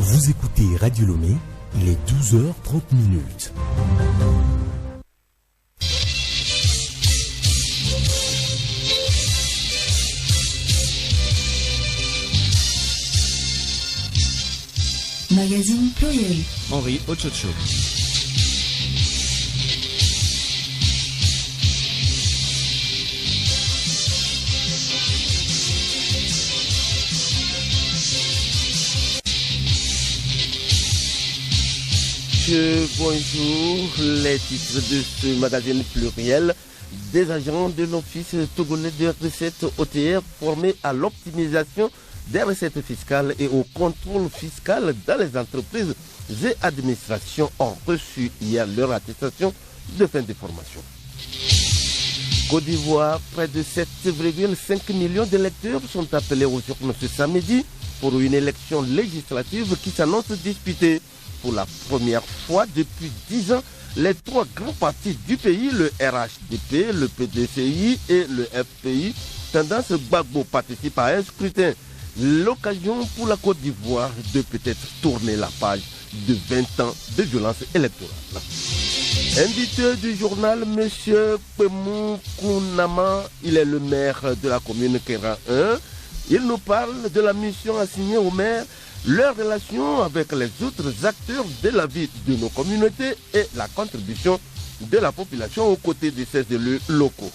Vous écoutez Radio Lomé, il est 12h30. Magazine pluriel. Henri Ochocho. Bonjour, les titres de ce magazine pluriel. Des agents de l'Office togolais de recettes OTR formés à l'optimisation des recettes fiscales et au contrôle fiscal dans les entreprises et administrations ont reçu hier leur attestation de fin de formation. Côte d'Ivoire, près de 7,5 millions d'électeurs sont appelés aux urnes ce samedi pour une élection législative qui s'annonce disputée. Pour la première fois depuis 10 ans, les trois grands partis du pays, le RHDP, le PDCI et le FPI, tendance Gbagbo, participent à un scrutin. L'occasion pour la Côte d'Ivoire de peut-être tourner la page de 20 ans de violence électorale. Invité du journal, M. Pemou Kounama, il est le maire de la commune Kéra 1. Il nous parle de la mission assignée au maire, leur relation avec les autres acteurs de la vie de nos communautés et la contribution de la population aux côtés de ces élus locaux.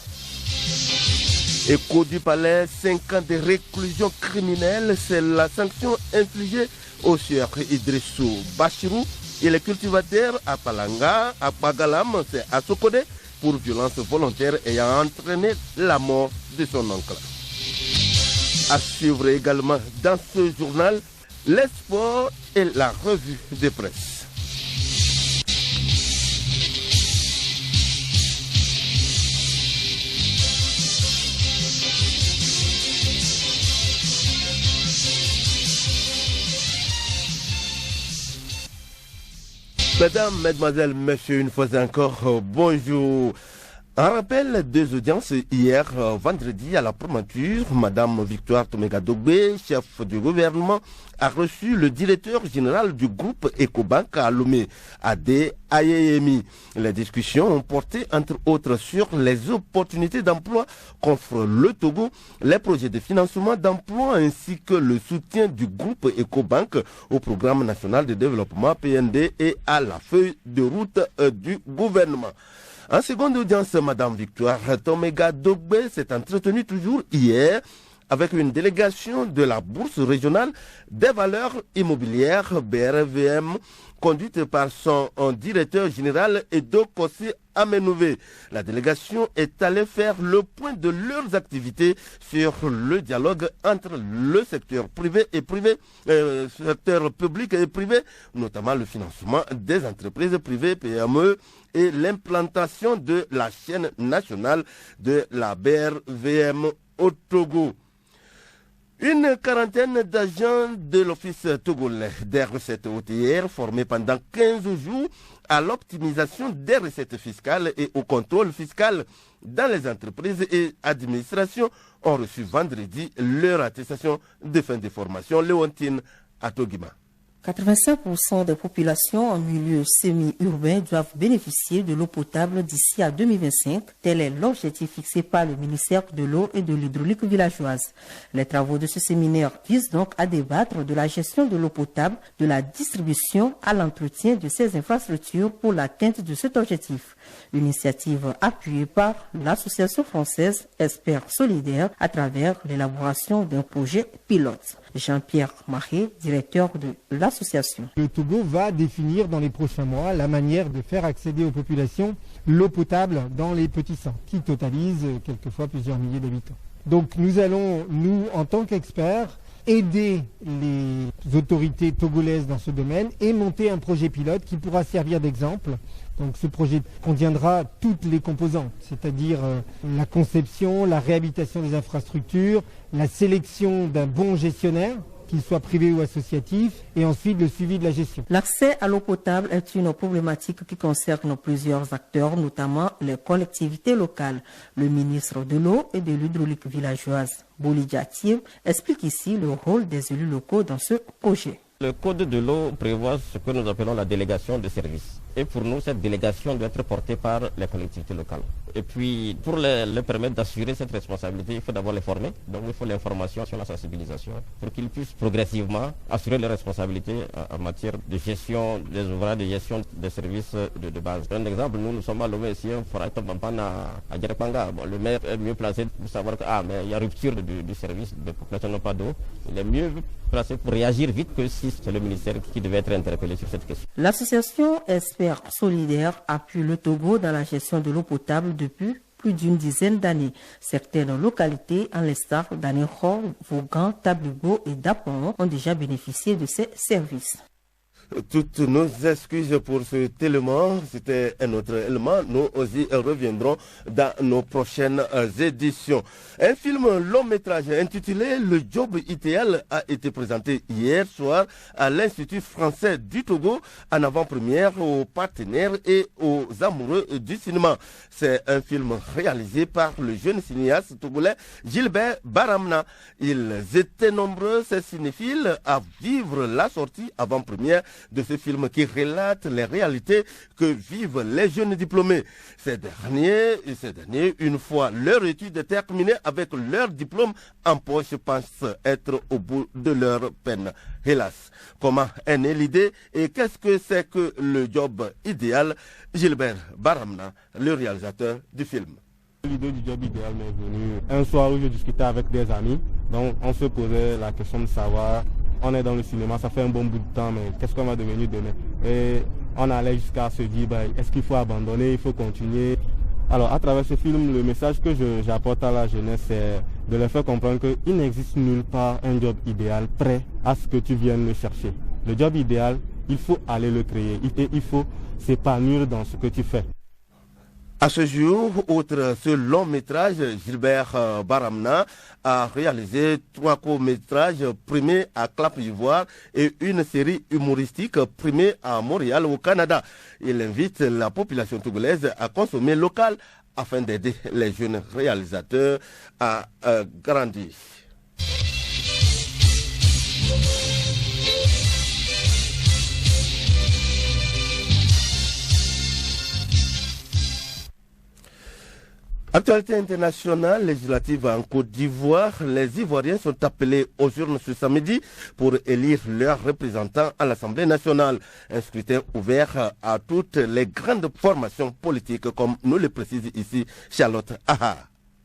Écho du palais, 5 ans de réclusion criminelle, c'est la sanction infligée au sieur Idrissou Bachirou et les cultivateurs à Palanga, à Pagalam, c'est à Sokode, pour violence volontaire ayant entraîné la mort de son oncle. À suivre également dans ce journal, les sports et la revue de presse. Mesdames, mesdemoiselles, messieurs, une fois encore, bonjour. Un rappel des audiences hier, vendredi, à la primature, Madame Victoire Toméga-Dogbe, chef du gouvernement, a reçu le directeur général du groupe Ecobank à Lomé, Adé Ayemi. Les discussions ont porté, entre autres, sur les opportunités d'emploi qu'offre le Togo, les projets de financement d'emploi ainsi que le soutien du groupe Ecobank au programme national de développement PND et à la feuille de route du gouvernement. En seconde audience, Madame Victoire Toméga-Dogbe s'est entretenue toujours hier avec une délégation de la Bourse régionale des valeurs immobilières BRVM conduite par son directeur général Edo Kossi Amenouvé. La délégation est allée faire le point de leurs activités sur le dialogue entre le secteur privé et privé, secteur public et privé, notamment le financement des entreprises privées PME et l'implantation de la chaîne nationale de la BRVM au Togo. Une quarantaine d'agents de l'Office togolais des recettes OTR formés pendant 15 jours à l'optimisation des recettes fiscales et au contrôle fiscal dans les entreprises et administrations ont reçu vendredi leur attestation de fin de formation. Léontine Atogima. 85% des populations en milieu semi-urbain doivent bénéficier de l'eau potable d'ici à 2025. Tel est l'objectif fixé par le ministère de l'eau et de l'hydraulique villageoise. Les travaux de ce séminaire visent donc à débattre de la gestion de l'eau potable, de la distribution à l'entretien de ces infrastructures pour l'atteinte de cet objectif. Une initiative appuyée par l'association française Experts Solidaires à travers l'élaboration d'un projet pilote. Jean-Pierre Mahé, directeur de l'association. Le Togo va définir dans les prochains mois la manière de faire accéder aux populations l'eau potable dans les petits centres, qui totalisent quelquefois plusieurs milliers d'habitants. Donc nous allons, nous, en tant qu'experts, aider les autorités togolaises dans ce domaine et monter un projet pilote qui pourra servir d'exemple. Donc ce projet contiendra toutes les composantes, c'est-à-dire la conception, la réhabilitation des infrastructures, la sélection d'un bon gestionnaire, qu'il soit privé ou associatif, et ensuite le suivi de la gestion. L'accès à l'eau potable est une problématique qui concerne plusieurs acteurs, notamment les collectivités locales. Le ministre de l'eau et de l'hydraulique villageoise, Boli Diatim, explique ici le rôle des élus locaux dans ce projet. Le code de l'eau prévoit ce que nous appelons la délégation de service. Et pour nous, cette délégation doit être portée par les collectivités locales. Et puis, pour les permettre d'assurer cette responsabilité, il faut d'abord les former. Donc, il faut l'information sur la sensibilisation pour qu'ils puissent progressivement assurer leurs responsabilités en matière de gestion des ouvrages, de gestion des services de base. Un exemple, nous sommes à Lomé ici, à Djerepanga. Le maire est mieux placé pour savoir mais il y a rupture du service, les populations n'ont pas d'eau. Il est mieux placé pour réagir vite que si c'est le ministère qui devait être interpellé sur cette question. L'association Espère Solidaire appuie le Togo dans la gestion de l'eau potable depuis plus d'une dizaine d'années. Certaines localités, en l'instar d'Anéhor, Vaughan, Tabligo et Dapon, ont déjà bénéficié de ces services. Toutes nos excuses pour cet élément, c'était un autre élément. Nous aussi reviendrons dans nos prochaines éditions. Un film long métrage intitulé Le Job idéal a été présenté hier soir à l'Institut français du Togo en avant-première aux partenaires et aux amoureux du cinéma. C'est un film réalisé par le jeune cinéaste togolais Gilbert Baramna. Ils étaient nombreux, ces cinéphiles, à vivre la sortie avant-première de ce film qui relate les réalités que vivent les jeunes diplômés. Ces derniers, une fois leur étude terminée avec leur diplôme en poche, pensent être au bout de leur peine. Hélas, comment est née l'idée et qu'est-ce que c'est que le job idéal? Gilbert Baramna, le réalisateur du film. L'idée du job idéal m'est venue un soir où je discutais avec des amis. Donc on se posait la question de savoir, on est dans le cinéma, ça fait un bon bout de temps, mais qu'est-ce qu'on va devenir demain? Et on allait jusqu'à se dire, est-ce qu'il faut abandonner, il faut continuer? Alors à travers ce film, le message que j'apporte à la jeunesse, c'est de leur faire comprendre qu'il n'existe nulle part un job idéal prêt à ce que tu viennes le chercher. Le job idéal, il faut aller le créer et il faut s'épanouir dans ce que tu fais. À ce jour, outre ce long métrage, Gilbert Baramna a réalisé 3 courts-métrages primés à Clap d'Ivoire et une série humoristique primée à Montréal au Canada. Il invite la population togolaise à consommer local afin d'aider les jeunes réalisateurs à grandir. Actualité internationale législative en Côte d'Ivoire, les Ivoiriens sont appelés aux urnes ce samedi pour élire leurs représentants à l'Assemblée nationale. Un scrutin ouvert à toutes les grandes formations politiques, comme nous le précise ici Charlotte Aha.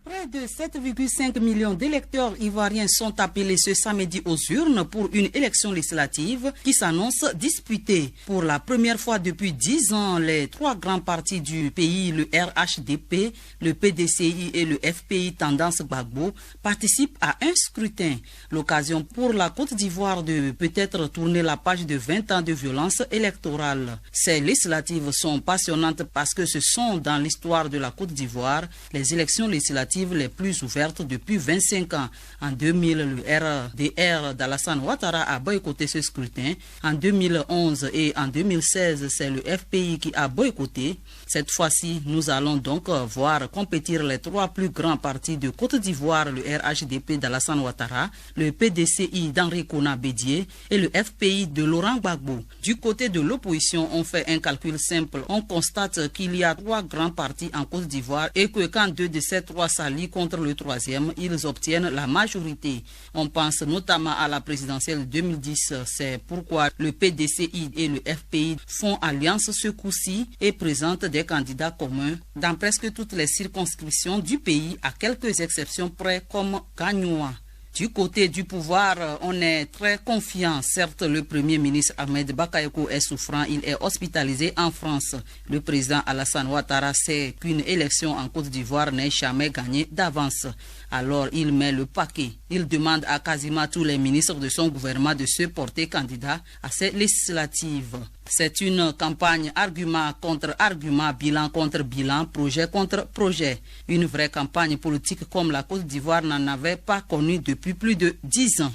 Près de 7,5 millions d'électeurs ivoiriens sont appelés ce samedi aux urnes pour une élection législative qui s'annonce disputée. Pour la première fois depuis 10 ans, les 3 grands partis du pays, le RHDP, le PDCI et le FPI Tendance Gbagbo, participent à un scrutin. L'occasion pour la Côte d'Ivoire de peut-être tourner la page de 20 ans de violence électorale. Ces législatives sont passionnantes parce que ce sont dans l'histoire de la Côte d'Ivoire les élections législatives les plus ouvertes depuis 25 ans. En 2000, le RDR d'Alassane Ouattara a boycotté ce scrutin. En 2011 et en 2016, c'est le FPI qui a boycotté. Cette fois-ci, nous allons donc voir compétir les 3 plus grands partis de Côte d'Ivoire, le RHDP d'Alassane Ouattara, le PDCI d'Henri Konan Bédié et le FPI de Laurent Gbagbo. Du côté de l'opposition, on fait un calcul simple. On constate qu'il y a 3 grands partis en Côte d'Ivoire et que quand 2 de ces 3 s'allient contre le 3e, ils obtiennent la majorité. On pense notamment à la présidentielle de 2010. C'est pourquoi le PDCI et le FPI font alliance ce coup-ci et présentent des candidats communs dans presque toutes les circonscriptions du pays, à quelques exceptions près comme Gagnoua. Du côté du pouvoir, on est très confiant. Certes, le premier ministre Ahmed Bakayoko est souffrant, il est hospitalisé en France. Le président Alassane Ouattara sait qu'une élection en Côte d'Ivoire n'est jamais gagnée d'avance. Alors il met le paquet. Il demande à quasiment tous les ministres de son gouvernement de se porter candidat à ces législatives. C'est une campagne argument contre argument, bilan contre bilan, projet contre projet. Une vraie campagne politique comme la Côte d'Ivoire n'en avait pas connu depuis plus de 10 ans.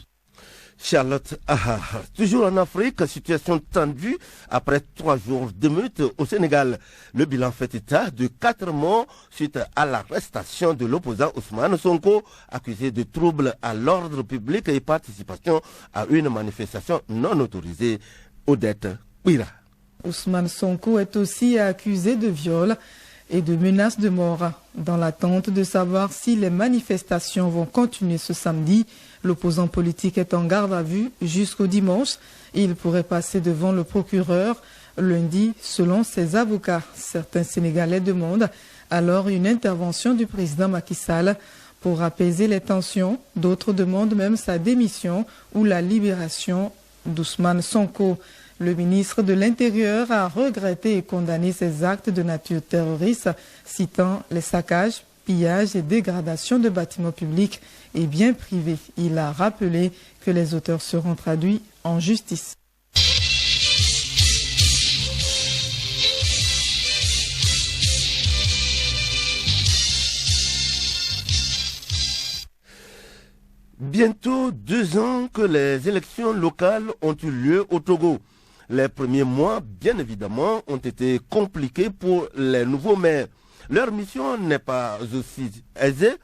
Charlotte Ahar. Toujours en Afrique, situation tendue après 3 jours d'émeute au Sénégal. Le bilan fait état de 4 morts suite à l'arrestation de l'opposant Ousmane Sonko, accusé de troubles à l'ordre public et participation à une manifestation non autorisée. Odette Ouira. Ousmane Sonko est aussi accusé de viol et de menaces de mort. Dans l'attente de savoir si les manifestations vont continuer ce samedi, l'opposant politique est en garde à vue jusqu'au dimanche. Il pourrait passer devant le procureur lundi, selon ses avocats. Certains Sénégalais demandent alors une intervention du président Macky Sall pour apaiser les tensions. D'autres demandent même sa démission ou la libération d'Ousmane Sonko. Le ministre de l'Intérieur a regretté et condamné ces actes de nature terroriste, citant les saccages, pillages et dégradations de bâtiments publics et biens privés. Il a rappelé que les auteurs seront traduits en justice. Bientôt 2 ans que les élections locales ont eu lieu au Togo. Les premiers mois, bien évidemment, ont été compliqués pour les nouveaux maires. Leur mission n'est pas aussi aisée.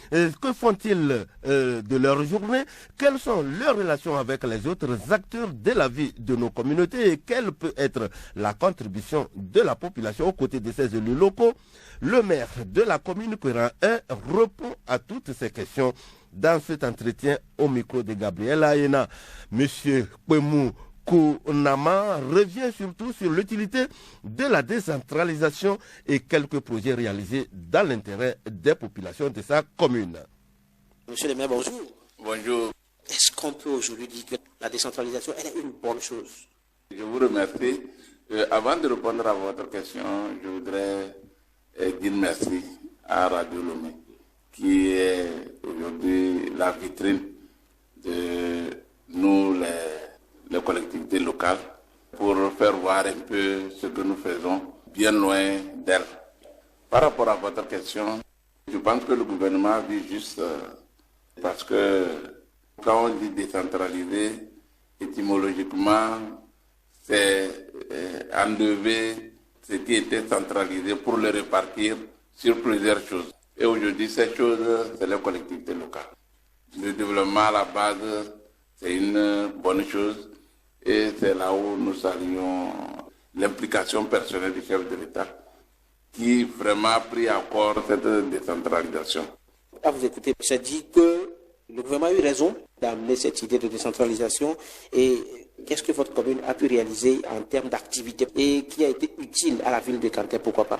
Que font-ils de leur journée? Quelles sont leurs relations avec les autres acteurs de la vie de nos communautés et quelle peut être la contribution de la population aux côtés de ces élus locaux? Le maire de la commune Kouran 1 répond à toutes ces questions dans cet entretien au micro de Gabriel Ayena. Monsieur Kwemou Kounama revient surtout sur l'utilité de la décentralisation et quelques projets réalisés dans l'intérêt des populations de sa commune. Monsieur le maire, bonjour. Bonjour. Est-ce qu'on peut aujourd'hui dire que la décentralisation elle est une bonne chose? Je vous remercie. Avant de répondre à votre question, je voudrais dire merci à Radio Lomé, qui est aujourd'hui la vitrine de nous, les collectivités locales, pour faire voir un peu ce que nous faisons bien loin d'elles. Par rapport à votre question, je pense que le gouvernement vit juste parce que quand on dit décentraliser, étymologiquement, c'est enlever ce qui était centralisé pour le répartir sur plusieurs choses. Et aujourd'hui, ces choses, c'est les collectivités locales. Le développement à la base, c'est une bonne chose. Et c'est là où nous saluons l'implication personnelle du chef de l'État qui vraiment a pris à corps cette décentralisation. À vous écouter, ça dit que le gouvernement a eu raison d'amener cette idée de décentralisation. Et qu'est-ce que votre commune a pu réaliser en termes d'activité et qui a été utile à la ville de Kanté, pourquoi pas?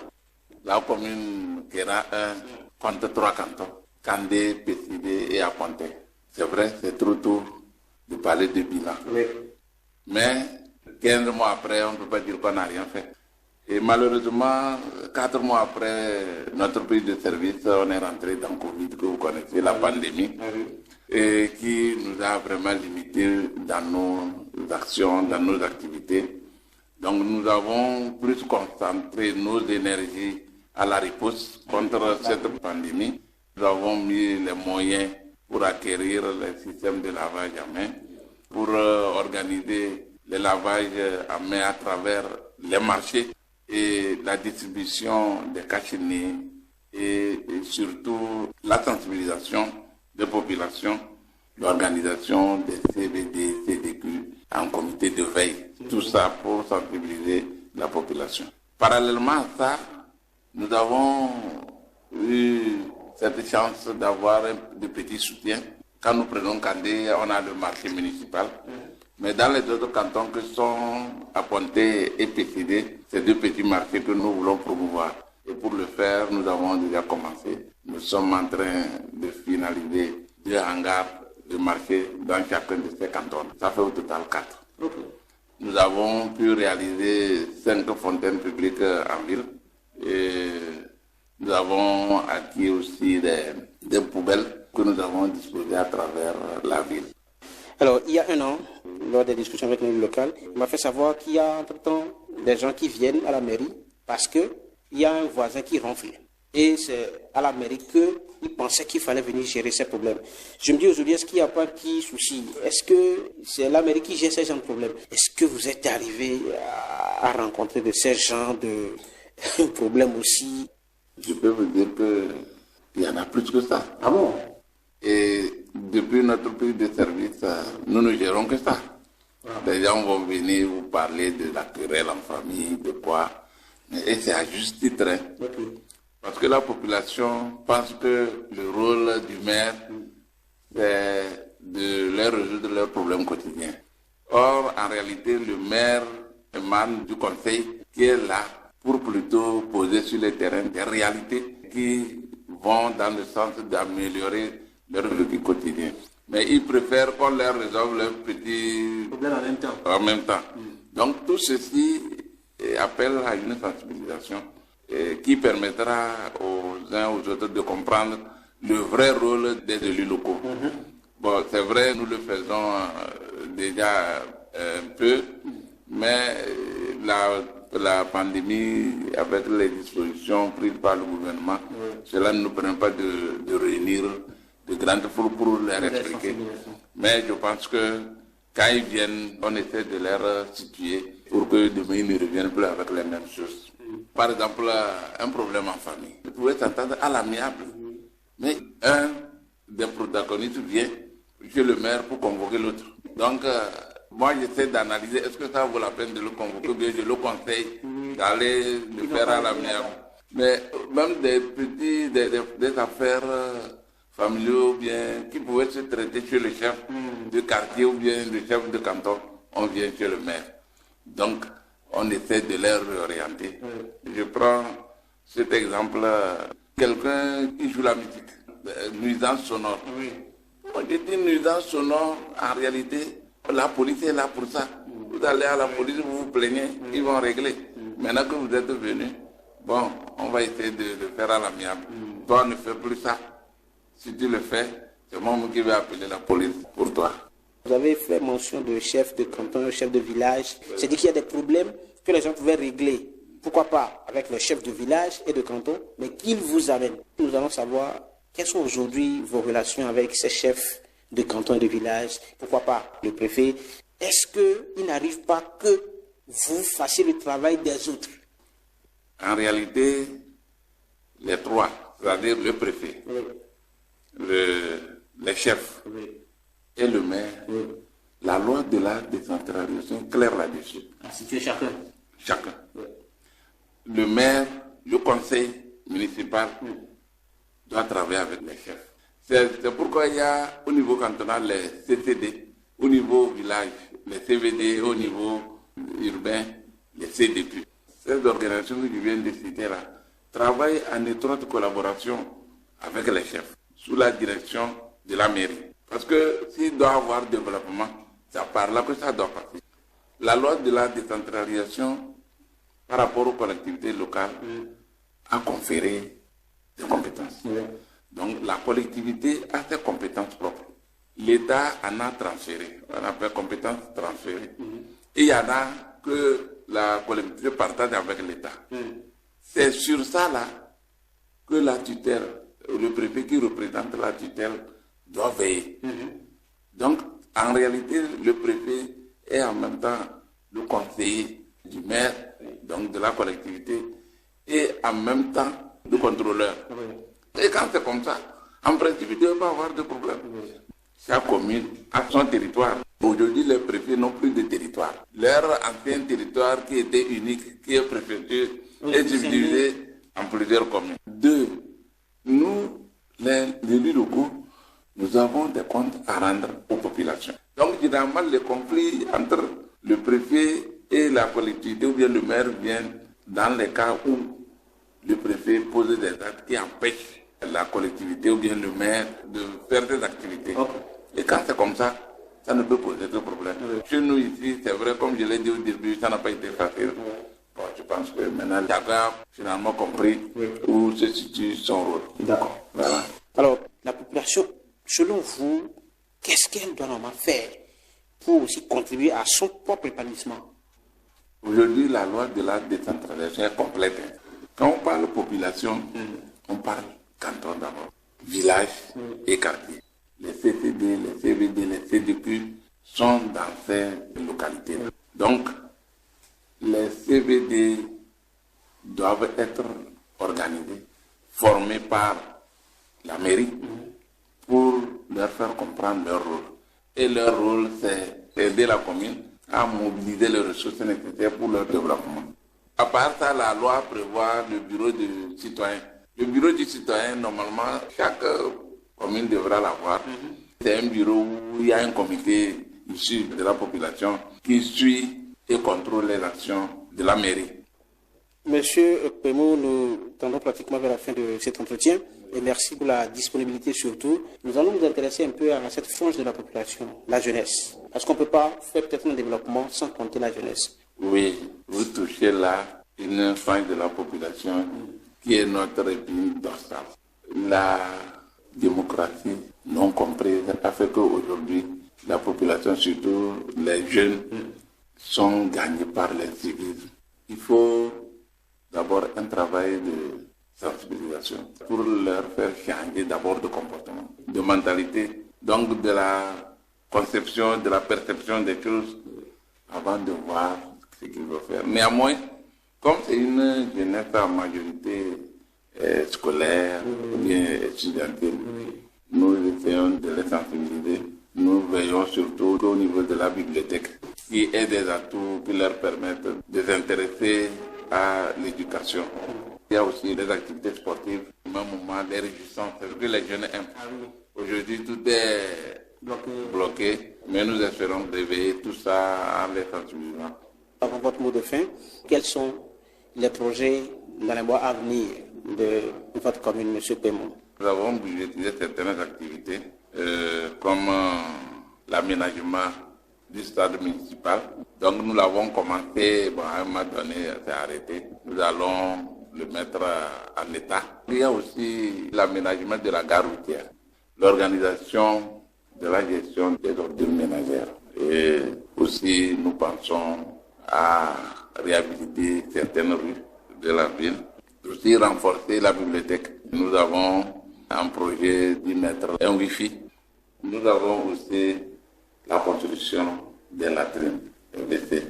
La commune Kera 1 compte 3 cantons, Kandé, Pessidé et Aponté. C'est vrai, c'est trop tôt de parler de bilan. Oui. Mais 15 mois après, on ne peut pas dire qu'on n'a rien fait. Et malheureusement, 4 mois après notre prise de service, on est rentré dans le Covid, que vous connaissez, la pandémie, et qui nous a vraiment limités dans nos actions, dans nos activités. Donc nous avons plus concentré nos énergies à la riposte contre cette pandémie. Nous avons mis les moyens pour acquérir les systèmes de lavage à main, pour organiser le lavage à main à travers les marchés et la distribution des cachinés et surtout la sensibilisation des populations, l'organisation des CVD, CDQ en comité de veille. Tout ça pour sensibiliser la population. Parallèlement à ça, nous avons eu cette chance d'avoir de petits soutiens. Quand nous prenons Kandé, on a le marché municipal. Mais dans les autres cantons que sont Aponté et Pessidé, c'est 2 petits marchés que nous voulons promouvoir. Et pour le faire, nous avons déjà commencé. Nous sommes en train de finaliser 2 hangars de marché dans chacun de ces cantons. Ça fait au total 4. Okay. Nous avons pu réaliser 5 fontaines publiques en ville. Et nous avons acquis aussi des poubelles que nous avons disposées à travers la ville. Alors, il y a 1 an, lors des discussions avec l'élu local, il m'a fait savoir qu'il y a entre-temps des gens qui viennent à la mairie parce qu'il y a un voisin qui ronfle. Et c'est à la mairie qu'ils pensaient qu'il fallait venir gérer ces problèmes. Je me dis aujourd'hui, est-ce qu'il n'y a pas de souci? Est-ce que c'est la mairie qui gère ces genres de problèmes? Est-ce que vous êtes arrivé à rencontrer de ces genres de problèmes aussi? Je peux vous dire qu'il y en a plus que ça. Ah bon? Et depuis notre prise de service, nous ne gérons que ça. Les gens vont venir vous parler de la querelle en famille, de quoi. Et c'est à juste titre. Parce que la population pense que le rôle du maire, c'est de leur résoudre leurs problèmes quotidiens. Or, en réalité, le maire émane du conseil qui est là pour plutôt poser sur le terrain des réalités qui vont dans le sens d'améliorer leur vécu quotidien. Mais ils préfèrent qu'on leur résolve leurs petits problèmes en même temps. Donc tout ceci appelle à une sensibilisation qui permettra aux uns aux autres de comprendre le vrai rôle des élus locaux. Bon, c'est vrai, nous le faisons déjà un peu, mais la pandémie, avec les dispositions prises par le gouvernement, cela ne nous permet pas de réunir de grandes foules pour leur expliquer. Mais je pense que quand ils viennent, on essaie de leur situer pour que demain ils ne reviennent plus avec les mêmes choses. Par exemple, un problème en famille. Vous pouvez s'entendre à l'amiable, mais un des protagonistes vient chez le maire pour convoquer l'autre. Donc, moi, j'essaie d'analyser, est-ce que ça vaut la peine de le convoquer ou bien je le conseille d'aller le faire à l'amiable. Mais même des affaires familiaux bien qui pouvaient se traiter chez le chef de quartier ou bien le chef de canton, on vient chez le maire. Donc, on essaie de les réorienter. Je prends cet exemple, quelqu'un qui joue la musique, nuisance sonore. Moi, je dis nuisance sonore, en réalité, la police est là pour ça. Vous allez à la police, vous vous plaignez, ils vont régler. Maintenant que vous êtes venu, bon, on va essayer de le faire à l'amiable. Toi, ne fais plus ça. Si tu le fais, c'est moi qui vais appeler la police pour toi. Vous avez fait mention de chef de canton, chef de village. C'est-à-dire qu'il y a des problèmes que les gens pouvaient régler. Pourquoi pas avec le chef de village et de canton, mais qu'ils vous amènent. Nous allons savoir quelles sont aujourd'hui vos relations avec ces chefs de canton et de village. Pourquoi pas le préfet. Est-ce qu'il n'arrive pas que vous fassiez le travail des autres? En réalité, les trois, c'est-à-dire le préfet, les chefs et le maire, la loi de la décentralisation est claire là-dessus. Situer chacun. Chacun. Le maire, le conseil municipal doit travailler avec les chefs. C'est pourquoi il y a au niveau cantonal les CCD, au niveau village, les CVD, au niveau urbain, les CDP. Ces organisations que je viens de citer là travaillent en étroite collaboration avec les chefs, sous la direction de la mairie. Parce que s'il doit y avoir développement, c'est par là que ça doit passer. La loi de la décentralisation par rapport aux collectivités locales a conféré des compétences. Donc la collectivité a ses compétences propres. L'État en a transféré, on appelle compétences transférées. Et il y en a que la collectivité partage avec l'État. C'est sur ça là que la tutelle, le préfet qui représente la tutelle doit veiller. Donc en réalité, le préfet est en même temps le conseiller du maire, donc de la collectivité, et en même temps le contrôleur. Et quand c'est comme ça, en principe, il ne doit pas avoir de problème. Chaque commune a son territoire. Aujourd'hui, les préfets n'ont plus de territoire. Leur ancien territoire qui était unique, qui est préfecture, est divisé en plusieurs communes. Deux, nous, les élus locaux, nous avons des comptes à rendre aux populations. Donc, généralement, les conflits entre le préfet et la collectivité ou bien le maire viennent dans les cas où le préfet pose des actes qui empêchent la collectivité ou bien le maire de faire des activités. Et quand c'est comme ça, ça ne peut poser de problème. Chez nous ici, c'est vrai, comme je l'ai dit au début, ça n'a pas été facile. Bon, je pense que maintenant, chacun a finalement compris où se situe son rôle. D'accord. Voilà. Alors, la population, selon vous, qu'est-ce qu'elle doit normalement faire pour aussi contribuer à son propre épanouissement? Aujourd'hui, la loi de la décentralisation est complète. Quand on parle de population, On parle canton d'abord, village et quartier. Les CCD, les CVD, les CDQ sont dans ces localités. Donc, les CVD doivent être organisés, formés par la mairie pour leur faire comprendre leur rôle. Et leur rôle, c'est aider la commune à mobiliser les ressources nécessaires pour leur développement. À part ça, la loi prévoit le bureau du citoyen. Le bureau du citoyen, normalement, chaque commune devra l'avoir. C'est un bureau où il y a un comité issu de la population qui suit et contrôle les actions de la mairie. Monsieur Pemo, nous tendons pratiquement vers la fin de cet entretien et merci pour la disponibilité surtout. Nous allons nous intéresser un peu à cette frange de la population, la jeunesse. Est-ce qu'on ne peut pas faire peut-être un développement sans compter la jeunesse? Oui, vous touchez là une frange de la population qui est notre épine dorsale. La démocratie non comprise a fait qu'aujourd'hui, la population, surtout les jeunes, sont gagnés par les civisme. Il faut d'abord un travail de sensibilisation pour leur faire changer d'abord de comportement, de mentalité, donc de la conception, de la perception des choses avant de voir ce qu'il veut faire. Néanmoins, comme c'est une jeunesse en majorité scolaire ou bien étudiantine, nous essayons de les sensibiliser. Nous veillons surtout au niveau de la bibliothèque qui est des atouts qui leur permettent de s'intéresser à l'éducation. Il y a aussi des activités sportives, au même moment, des réjouissances, c'est ce que les jeunes aiment. Aujourd'hui, tout est bloqué, mais nous espérons réveiller tout ça en les sensibilisant. Avant votre mot de fin, quels sont les projets dans les mois à venir de votre commune, M. Pemo? Nous avons budgétisé certaines activités, comme l'aménagement du stade municipal. Donc nous l'avons commencé, à un moment donné, c'est arrêté. Nous allons le mettre en état. Il y a aussi l'aménagement de la gare routière, l'organisation de la gestion des ordures ménagères. Et aussi, nous pensons à réhabiliter certaines rues de la ville. Aussi renforcer la bibliothèque. Nous avons un projet d'y mettre un Wi-Fi. Nous avons aussi la construction des latrines WC.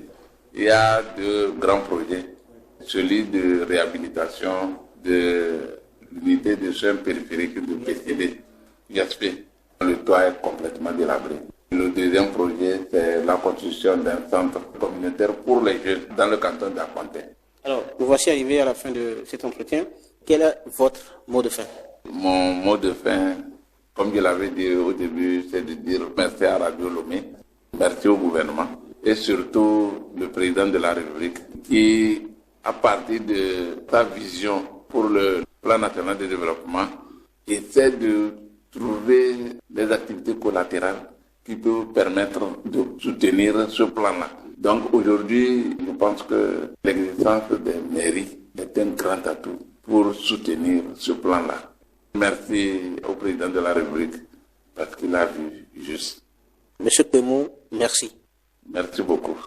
Il y a deux grands projets. Celui de réhabilitation de l'unité de soins périphériques de PCD, Gaspé. Le toit est complètement délabré. Le deuxième projet, c'est la construction d'un centre communautaire pour les jeunes dans le canton d'Aponté. Alors, nous voici arrivés à la fin de cet entretien. Quel est votre mot de fin? Mon mot de fin, comme je l'avais dit au début, c'est de dire merci à Radio Lomé, merci au gouvernement et surtout le président de la République qui, à partir de sa vision pour le plan national de développement, essaie de trouver des activités collatérales qui peuvent permettre de soutenir ce plan-là. Donc aujourd'hui, je pense que l'existence des mairies est un grand atout pour soutenir ce plan-là. Merci au président de la République parce qu'il a vu juste. Monsieur Pemo, merci. Merci beaucoup.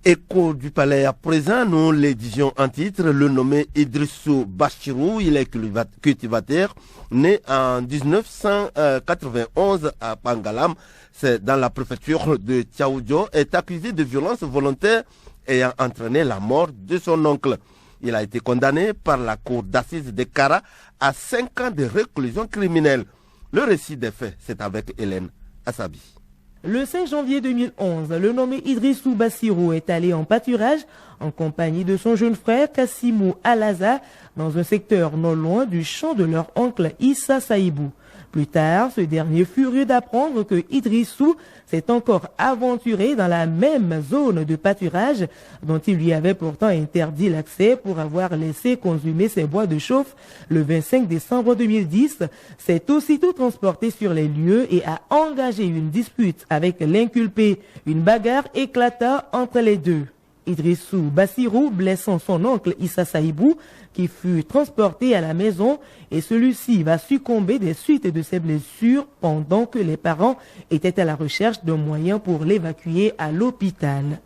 Écho du palais à présent, nous l'édition en titre, le nommé Idrissou Bachirou, il est cultivateur, né en 1991 à Pangalam, c'est dans la préfecture de Tchaoudjo, est accusé de violence volontaire ayant entraîné la mort de son oncle. Il a été condamné par la cour d'assises de Kara à 5 ans de réclusion criminelle. Le récit des faits, c'est avec Hélène Assabi. Le 5 janvier 2011, le nommé Idrissou Bassirou est allé en pâturage en compagnie de son jeune frère Kassimou Alaza dans un secteur non loin du champ de leur oncle Issa Saïbou. Plus tard, ce dernier furieux d'apprendre que Idrissou s'est encore aventuré dans la même zone de pâturage dont il lui avait pourtant interdit l'accès pour avoir laissé consumer ses bois de chauffe le 25 décembre 2010, s'est aussitôt transporté sur les lieux et a engagé une dispute avec l'inculpé. Une bagarre éclata entre les deux. Idrissou Bassirou blessant son oncle Issa Saïbou qui fut transporté à la maison et celui-ci va succomber des suites de ses blessures pendant que les parents étaient à la recherche d'un moyen pour l'évacuer à l'hôpital.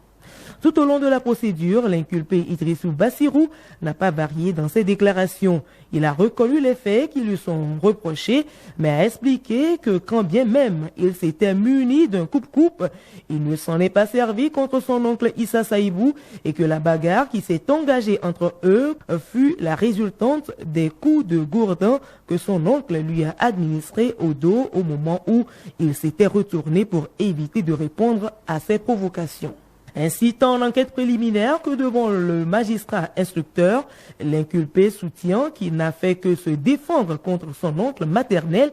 Tout au long de la procédure, l'inculpé Idrissou Bassirou n'a pas varié dans ses déclarations. Il a reconnu les faits qui lui sont reprochés, mais a expliqué que quand bien même il s'était muni d'un coupe-coupe, il ne s'en est pas servi contre son oncle Issa Saïbou et que la bagarre qui s'est engagée entre eux fut la résultante des coups de gourdin que son oncle lui a administrés au dos au moment où il s'était retourné pour éviter de répondre à ses provocations. Ainsi, tant en enquête préliminaire que devant le magistrat instructeur, l'inculpé soutient qu'il n'a fait que se défendre contre son oncle maternel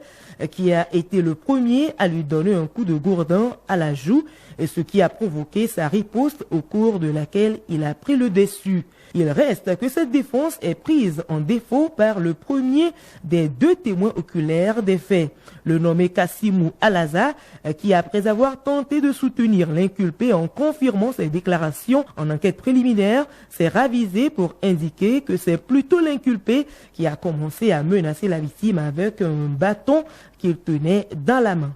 qui a été le premier à lui donner un coup de gourdin à la joue, ce qui a provoqué sa riposte au cours de laquelle il a pris le dessus. Il reste que cette défense est prise en défaut par le premier des deux témoins oculaires des faits, le nommé Kassimou Alaza, qui après avoir tenté de soutenir l'inculpé en confirmant ses déclarations en enquête préliminaire, s'est ravisé pour indiquer que c'est plutôt l'inculpé qui a commencé à menacer la victime avec un bâton qu'il tenait dans la main.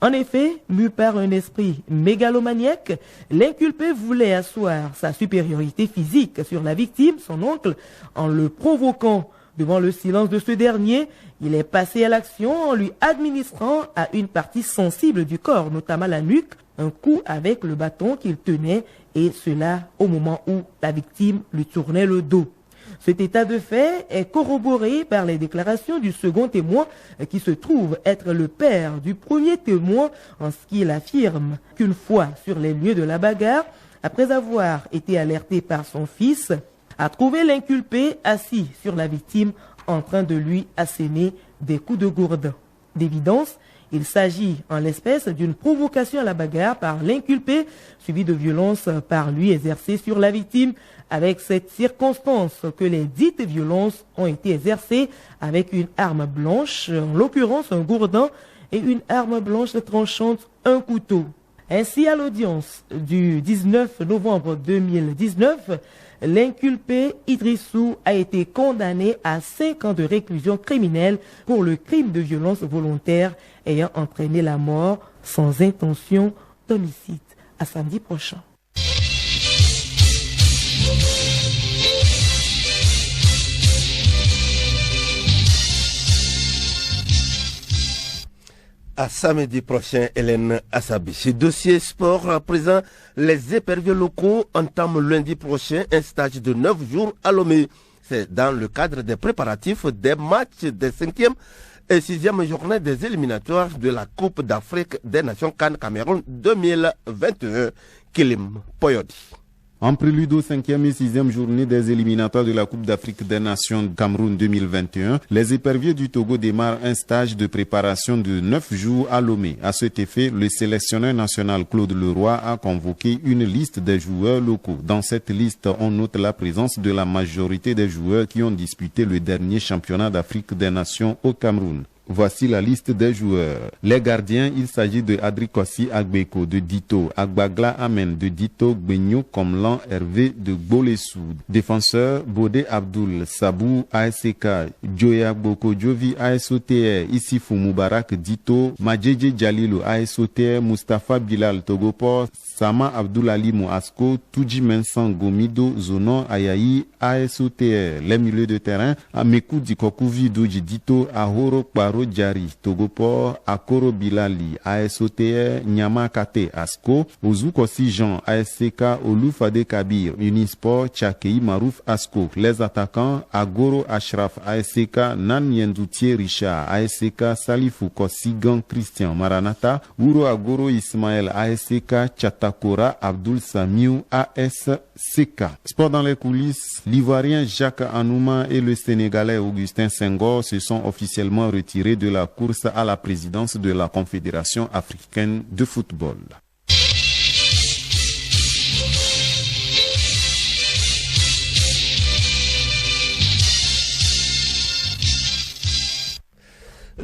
En effet, mu par un esprit mégalomaniaque, l'inculpé voulait asseoir sa supériorité physique sur la victime, son oncle, en le provoquant. Devant le silence de ce dernier, il est passé à l'action en lui administrant à une partie sensible du corps, notamment la nuque, un coup avec le bâton qu'il tenait, et cela au moment où la victime lui tournait le dos. Cet état de fait est corroboré par les déclarations du second témoin qui se trouve être le père du premier témoin en ce qu'il affirme qu'une fois sur les lieux de la bagarre, après avoir été alerté par son fils, a trouvé l'inculpé assis sur la victime en train de lui asséner des coups de gourdin. D'évidence, il s'agit en l'espèce d'une provocation à la bagarre par l'inculpé, suivie de violences par lui exercées sur la victime, avec cette circonstance que les dites violences ont été exercées avec une arme blanche, en l'occurrence un gourdin, et une arme blanche tranchante, un couteau. Ainsi, à l'audience du 19 novembre 2019, l'inculpé Idrissou a été condamné à 5 ans de réclusion criminelle pour le crime de violence volontaire ayant entraîné la mort sans intention d'homicide. À samedi prochain. À samedi prochain, Hélène Assabi. Ce dossier sport à présent, les éperviers locaux entament lundi prochain un stage de 9 jours à Lomé. C'est dans le cadre des préparatifs des matchs des 5e et 6e journées des éliminatoires de la Coupe d'Afrique des Nations CAN Cameroun 2021. Kilim Poyodi. En prélude aux 5e et 6e journées des éliminatoires de la Coupe d'Afrique des Nations Cameroun 2021, les éperviers du Togo démarrent un stage de préparation de 9 jours à Lomé. À cet effet, le sélectionneur national Claude Leroy a convoqué une liste des joueurs locaux. Dans cette liste, on note la présence de la majorité des joueurs qui ont disputé le dernier championnat d'Afrique des Nations au Cameroun. Voici la liste des joueurs. Les gardiens, il s'agit de Adrikossi Agbeko, de Dito, Agbagla Amen, de Dito Gbenyo, Komlan Hervé, de Gbolessou. Défenseurs, Bodé Abdul, Sabou, ASK, Joya Boko Jovi, ASOTR, Issifou Moubarak, Dito, Madjeje Jalilo, ASOTR, Mustafa Bilal, Togopor, Sama Abdoulali Mouasko, Tuji Mensan Gomido, Zonon Ayayi, ASOTR. Les milieux de terrain, Amekou Dikokouvi Doji Dito, Ahoro Kparo Djari, Togopor, Akoro Bilali, ASOTR, Nyama Kate Asko, Ouzoukosi Jean, ASCK, Oloufade Kabir, Unisport, Tchakei Marouf Asko. Les attaquants, Agoro Ashraf, ASCK, Nan Yendoutier Richard, ASCK, Salifou Kosigan Christian Maranata, Ouro Agoro Ismaël, ASCK, Chatakora Abdul Samiou, ASCK. Sport dans les coulisses, l'Ivoirien Jacques Anouma et le Sénégalais Augustin Senghor se sont officiellement retirés de la course à la présidence de la Confédération africaine de football.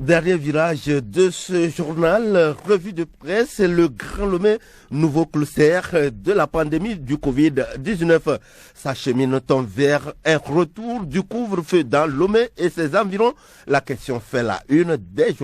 Dernier virage de ce journal, revue de presse, le Grand Lomé, nouveau cluster de la pandémie du Covid-19. S'achemine-t-on vers un retour du couvre-feu dans Lomé et ses environs? La question fait la une des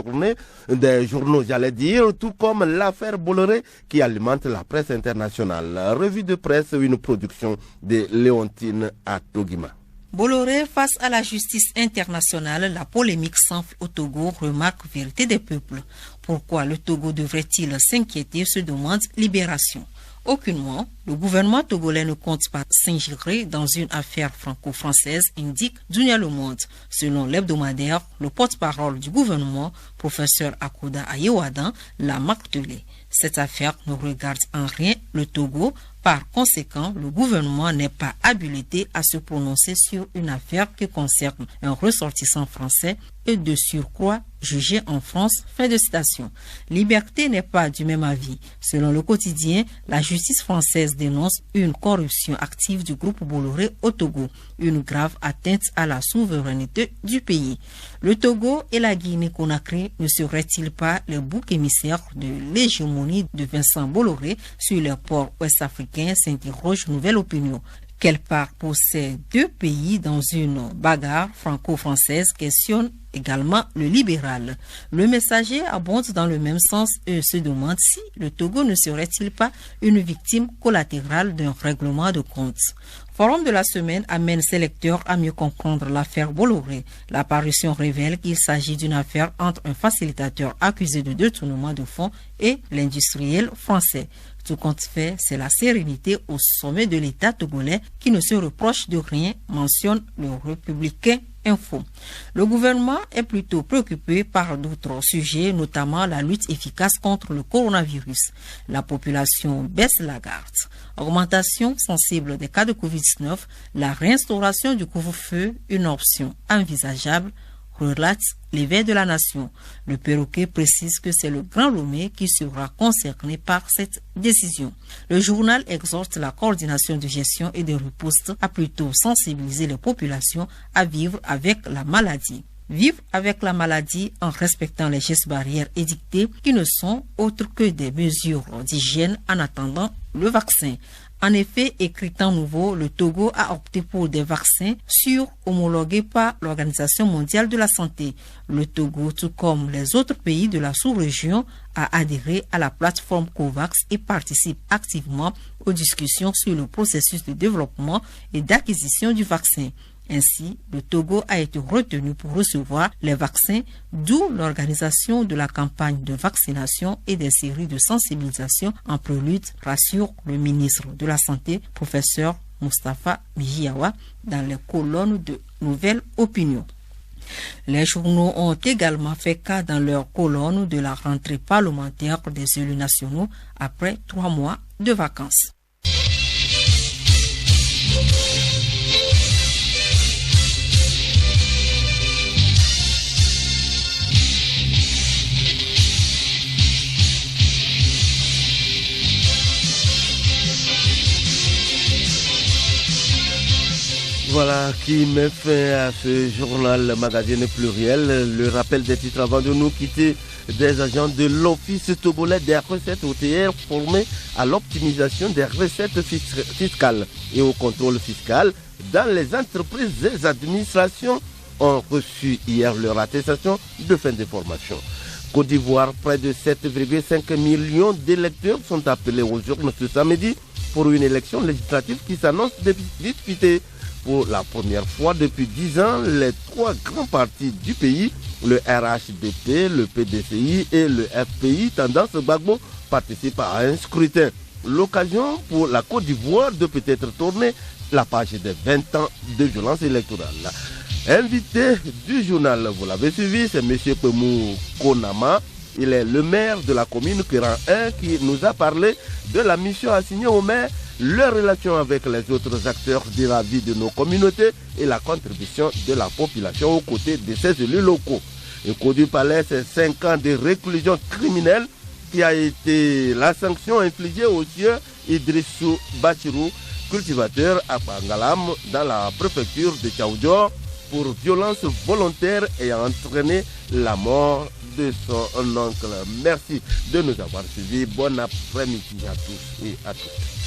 journaux, j'allais dire, tout comme l'affaire Bolloré qui alimente la presse internationale. Revue de presse, une production de Léontine Atogima. Bolloré face à la justice internationale, la polémique s'enfle au Togo, remarque Vérité des peuples. Pourquoi le Togo devrait-il s'inquiéter, se demande Libération. Aucunement, le gouvernement togolais ne compte pas s'ingérer dans une affaire franco-française, indique Dunia Le Monde. Selon l'hebdomadaire, le porte-parole du gouvernement, professeur Akoda Ayewadan, l'a martelé. Cette affaire ne regarde en rien le Togo. Par conséquent, le gouvernement n'est pas habilité à se prononcer sur une affaire qui concerne un ressortissant français et de surcroît jugé en France. Fin de citation. Liberté n'est pas du même avis. Selon le quotidien, la justice française dénonce une corruption active du groupe Bolloré au Togo, une grave atteinte à la souveraineté du pays. Le Togo et la Guinée-Conakry ne seraient-ils pas les boucs émissaires de l'hégémonie de Vincent Bolloré sur les ports ouest-africains, s'interroge Nouvelle Opinion. Quelle part pour ces deux pays dans une bagarre franco-française, questionne également le libéral. Le Messager abonde dans le même sens et se demande si le Togo ne serait-il pas une victime collatérale d'un règlement de comptes. Forum de la semaine amène ses lecteurs à mieux comprendre l'affaire Bolloré. L'apparition révèle qu'il s'agit d'une affaire entre un facilitateur accusé de détournement de fonds et l'industriel français. Tout compte fait, c'est la sérénité au sommet de l'État togolais qui ne se reproche de rien, mentionne le Républicain Info. Le gouvernement est plutôt préoccupé par d'autres sujets, notamment la lutte efficace contre le coronavirus. La population baisse la garde. Augmentation sensible des cas de Covid-19, la réinstauration du couvre-feu, une option envisageable, relate l'éveil de la nation. Le perroquet précise que c'est le Grand Lomé qui sera concerné par cette décision. Le journal exhorte la coordination de gestion et de riposte à plutôt sensibiliser les populations à vivre avec la maladie. Vivre avec la maladie en respectant les gestes barrières édictés qui ne sont autres que des mesures d'hygiène en attendant le vaccin. En effet, écrit Temps Nouveau, le Togo a opté pour des vaccins sûrs homologués par l'Organisation mondiale de la santé. Le Togo, tout comme les autres pays de la sous-région, a adhéré à la plateforme COVAX et participe activement aux discussions sur le processus de développement et d'acquisition du vaccin. Ainsi, le Togo a été retenu pour recevoir les vaccins, d'où l'organisation de la campagne de vaccination et des séries de sensibilisation en prélude, rassure le ministre de la Santé, professeur Moustapha Mijiawa, dans les colonnes de Nouvelle Opinion. Les journaux ont également fait cas dans leurs colonnes de la rentrée parlementaire des élus nationaux après 3 mois de vacances. Voilà qui met fin à ce journal magazine pluriel. Le rappel des titres avant de nous quitter: des agents de l'Office togolais des recettes OTR formés à l'optimisation des recettes fiscales et au contrôle fiscal dans les entreprises et administrations ont reçu hier leur attestation de fin de formation. Côte d'Ivoire, près de 7,5 millions d'électeurs sont appelés aux urnes ce samedi pour une élection législative qui s'annonce disputée. Pour la première fois depuis 10 ans, les 3 grands partis du pays, le RHDP, le PDCI et le FPI, tendance Gbagbo, participent à un scrutin. L'occasion pour la Côte d'Ivoire de peut-être tourner la page des 20 ans de violence électorale. Invité du journal, vous l'avez suivi, c'est M. Pemou Konama. Il est le maire de la commune Kéran 1 qui nous a parlé de la mission assignée au maire, leur relation avec les autres acteurs de la vie de nos communautés et la contribution de la population aux côtés de ces élus locaux. Écho du Palais, c'est 5 ans de réclusion criminelle qui a été la sanction infligée au sieur Idrissou Bachirou, cultivateur à Pangalam dans la préfecture de Tchaoudjor, pour violence volontaire ayant entraîné la mort de son oncle. Merci de nous avoir suivis. Bon après-midi à tous et à toutes.